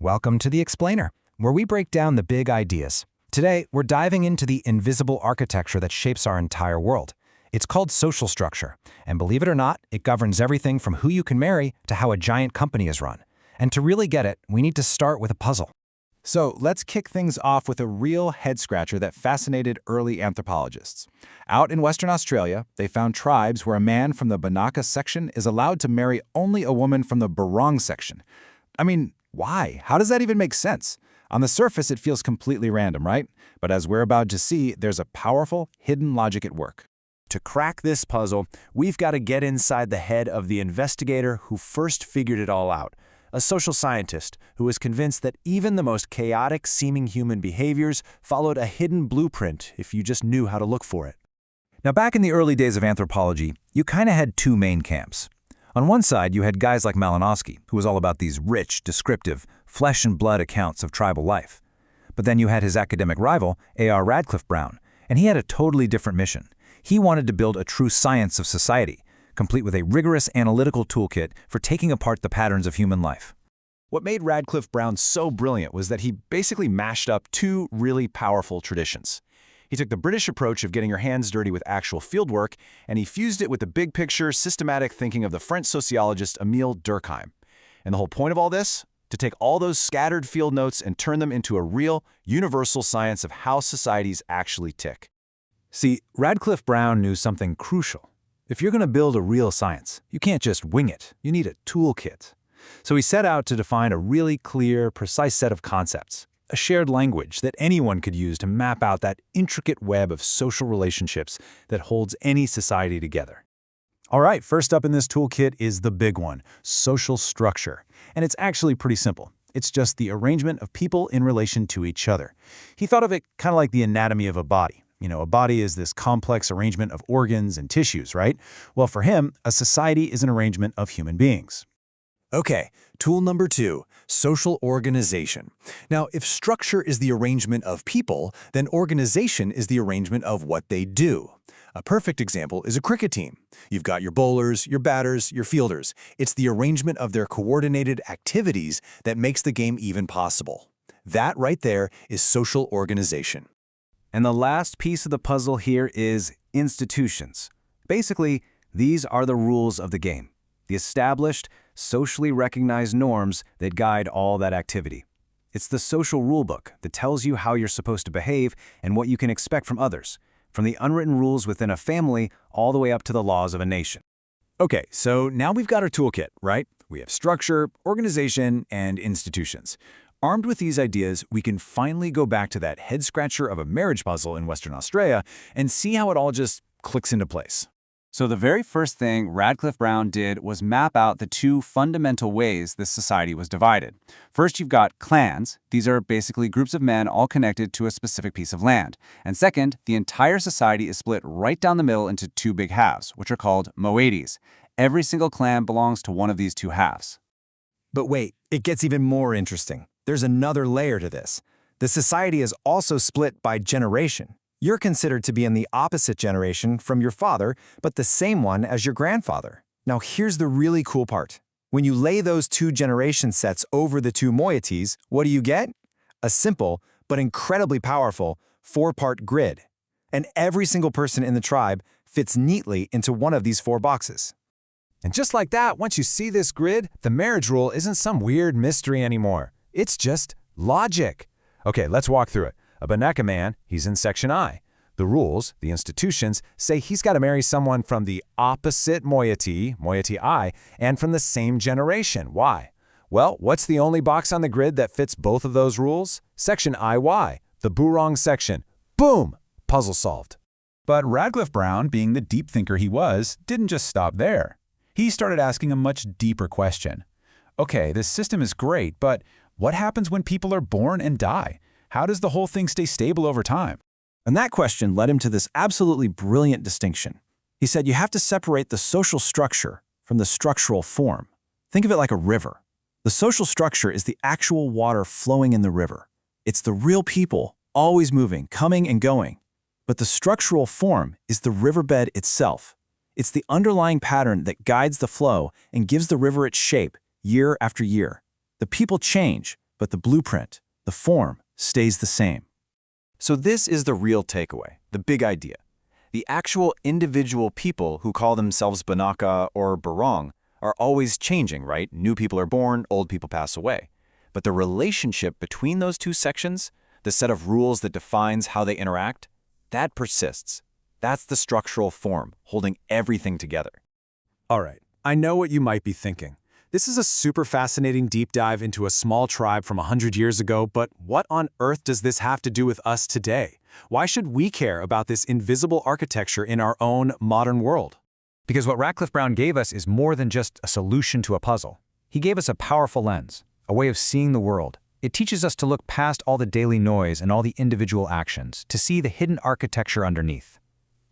Welcome to The Explainer, where we break down the big ideas. Today, we're diving into the invisible architecture that shapes our entire world. It's called social structure, and believe it or not, it governs everything from who you can marry to how a giant company is run. And to really get it, we need to start with a puzzle. So let's kick things off with a real head-scratcher that fascinated early anthropologists. Out in Western Australia, they found tribes where a man from the Banaka section is allowed to marry only a woman from the Barong section. I mean, why? How does that even make sense? On the surface, it feels completely random, right? But as we're about to see, there's a powerful, hidden logic at work. To crack this puzzle, we've got to get inside the head of the investigator who first figured it all out, a social scientist who was convinced that even the most chaotic-seeming human behaviors followed a hidden blueprint if you just knew how to look for it. Now, back in the early days of anthropology, you kind of had two main camps. On one side, you had guys like Malinowski, who was all about these rich, descriptive, flesh-and-blood accounts of tribal life. But then you had his academic rival, A.R. Radcliffe-Brown, and he had a totally different mission. He wanted to build a true science of society, complete with a rigorous analytical toolkit for taking apart the patterns of human life. What made Radcliffe-Brown so brilliant was that he basically mashed up two really powerful traditions. He took the British approach of getting your hands dirty with actual fieldwork, and he fused it with the big-picture, systematic thinking of the French sociologist Émile Durkheim. And the whole point of all this? To take all those scattered field notes and turn them into a real, universal science of how societies actually tick. See, Radcliffe-Brown knew something crucial. If you're going to build a real science, you can't just wing it. You need a toolkit. So he set out to define a really clear, precise set of concepts, a shared language that anyone could use to map out that intricate web of social relationships that holds any society together. All right, first up in this toolkit is the big one, social structure. And it's actually pretty simple. It's just the arrangement of people in relation to each other. He thought of it kind of like the anatomy of a body. You know, a body is this complex arrangement of organs and tissues, right? Well, for him, a society is an arrangement of human beings. Okay, tool number 2, social organization. Now, if structure is the arrangement of people, then organization is the arrangement of what they do. A perfect example is a cricket team. You've got your bowlers, your batters, your fielders. It's the arrangement of their coordinated activities that makes the game even possible. That right there is social organization. And the last piece of the puzzle here is institutions. Basically, these are the rules of the game, the established, socially recognized norms that guide all that activity. It's the social rulebook that tells you how you're supposed to behave and what you can expect from others, from the unwritten rules within a family all the way up to the laws of a nation. Okay, so now we've got our toolkit, right? We have structure, organization, and institutions. Armed with these ideas, we can finally go back to that head-scratcher of a marriage puzzle in Western Australia and see how it all just clicks into place. So the very first thing Radcliffe-Brown did was map out the two fundamental ways this society was divided. First, you've got clans. These are basically groups of men all connected to a specific piece of land. And second, the entire society is split right down the middle into two big halves, which are called moieties. Every single clan belongs to one of these two halves. But wait, it gets even more interesting. There's another layer to this. The society is also split by generation. You're considered to be in the opposite generation from your father, but the same one as your grandfather. Now here's the really cool part. When you lay those two generation sets over the two moieties, what do you get? A simple, but incredibly powerful, 4-part grid. And every single person in the tribe fits neatly into one of these 4 boxes. And just like that, once you see this grid, the marriage rule isn't some weird mystery anymore. It's just logic. Okay, let's walk through it. A Banaka man, he's in section I. The rules, the institutions, say he's got to marry someone from the opposite moiety, moiety I, and from the same generation. Why? Well, what's the only box on the grid that fits both of those rules? Section IY, the Barong section. Boom! Puzzle solved. But Radcliffe-Brown, being the deep thinker he was, didn't just stop there. He started asking a much deeper question. Okay, this system is great, but what happens when people are born and die? How does the whole thing stay stable over time? And that question led him to this absolutely brilliant distinction. He said you have to separate the social structure from the structural form. Think of it like a river. The social structure is the actual water flowing in the river. It's the real people, always moving, coming and going. But the structural form is the riverbed itself. It's the underlying pattern that guides the flow and gives the river its shape year after year. The people change, but the blueprint, the form, stays the same. So this is the real takeaway, the big idea. The actual individual people who call themselves Banaka or Barong are always changing, right? New people are born, old people pass away. But the relationship between those two sections, the set of rules that defines how they interact, that persists. That's the structural form, holding everything together. All right, I know what you might be thinking. This is a super fascinating deep dive into a small tribe from 100 years ago, but what on earth does this have to do with us today? Why should we care about this invisible architecture in our own modern world? Because what Radcliffe-Brown gave us is more than just a solution to a puzzle. He gave us a powerful lens, a way of seeing the world. It teaches us to look past all the daily noise and all the individual actions, to see the hidden architecture underneath.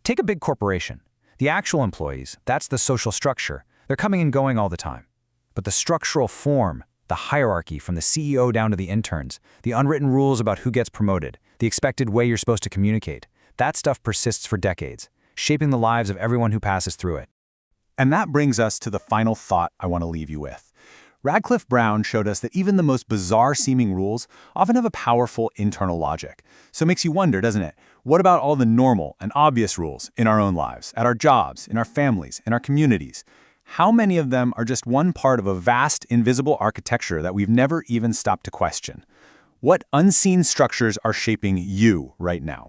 Take a big corporation. The actual employees, that's the social structure. They're coming and going all the time. But the structural form, the hierarchy from the CEO down to the interns, the unwritten rules about who gets promoted, the expected way you're supposed to communicate, that stuff persists for decades, shaping the lives of everyone who passes through it. And that brings us to the final thought I want to leave you with. Radcliffe-Brown showed us that even the most bizarre-seeming rules often have a powerful internal logic. So it makes you wonder, doesn't it? What about all the normal and obvious rules in our own lives, at our jobs, in our families, in our communities? How many of them are just one part of a vast, invisible architecture that we've never even stopped to question? What unseen structures are shaping you right now?